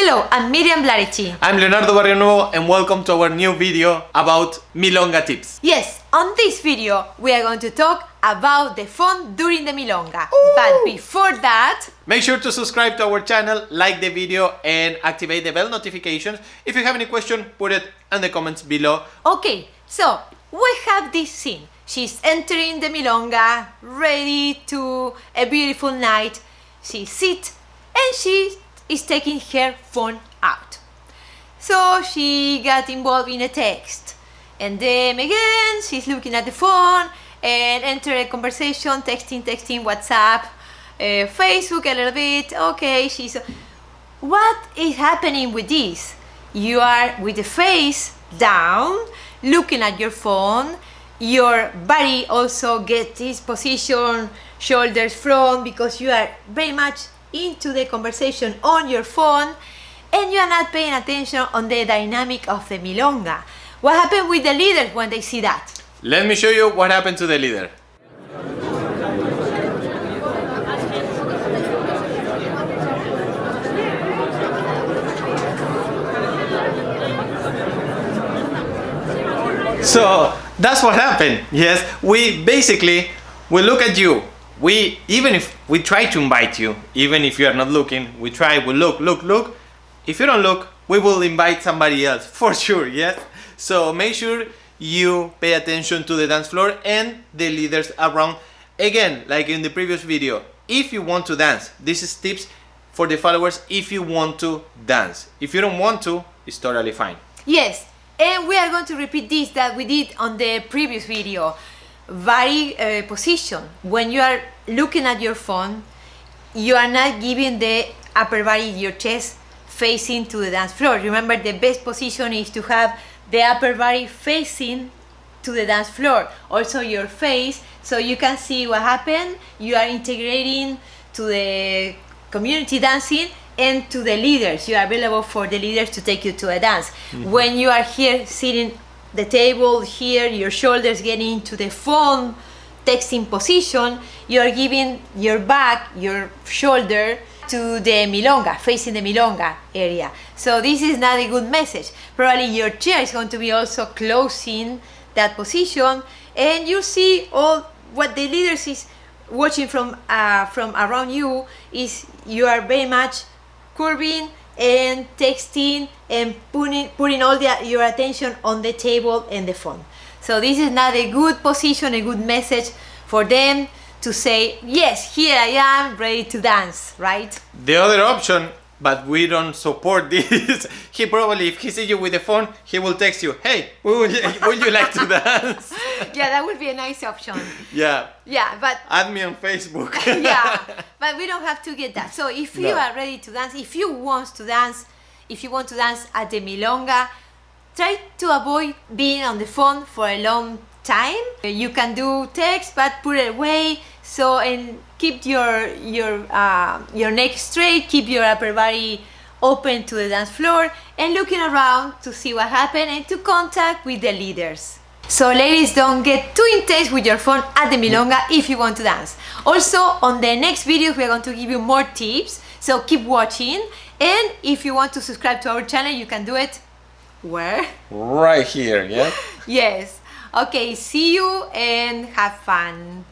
Hello, I'm Miriam Larici. I'm Leonardo Barrionuevo and welcome to our new video about milonga tips. Yes, on this video we are going to talk about the fun during the milonga. Ooh. But before that, make sure to subscribe to our channel, like the video and activate the bell notifications. If you have any question, put it in the comments below. Okay, so we have this scene. She's entering the milonga, ready to a beautiful night. She sits and she is taking her phone out. So she got involved in a text. And then again, she's looking at the phone and enter a conversation, texting, WhatsApp, Facebook a little bit. Okay, what is happening with this? You are with the face down, looking at your phone. Your body also gets this position, shoulders front, because you are very much into the conversation on your phone and you are not paying attention on the dynamic of the milonga. What happened with the leaders when they see that? Let me show you what happened to the leader. So that's what happened. Yes, we look at you. Even if we try to invite you, even if you are not looking, we look. If you don't look, we will invite somebody else for sure. Yes. So make sure you pay attention to the dance floor and the leaders around. Again, like in the previous video, if you want to dance, this is tips for the followers. If you want to dance, if you don't want to, it's totally fine. Yes. And we are going to repeat this that we did on the previous video. Vary position. When you are looking at your phone, you are not giving the upper body, your chest, facing to the dance floor. Remember, the best position is to have the upper body facing to the dance floor. Also your face, so you can see what happened. You are integrating to the community dancing and to the leaders. You are available for the leaders to take you to a dance. Mm-hmm. When you are here sitting the table here, your shoulders getting into the phone texting position, you are giving your back, your shoulder to the milonga, facing the milonga area. So this is not a good message. Probably your chair is going to be also closing that position, and you see all what the leaders is watching from around you is you are very much curving and texting and putting all your attention on the table and the phone. So this is not a good position, a good message for them to say, yes, here I am, ready to dance, right? The other option, but we don't support this, he probably, if he sees you with the phone, he will text you, hey, would you like to dance? Yeah, that would be a nice option. Yeah. Yeah, but add me on Facebook. Yeah, but we don't have to get that. So if you are ready to dance, if you want to dance at the milonga, try to avoid being on the phone for a long time. You can do text, but put it away. So, and keep your neck straight, keep your upper body open to the dance floor and looking around to see what happened and to contact with the leaders. So ladies, don't get too intense with your phone at the milonga if you want to dance. Also, on the next video, we are going to give you more tips. So keep watching. And if you want to subscribe to our channel, you can do it where? Right here, yeah? Yes. Okay, see you and have fun.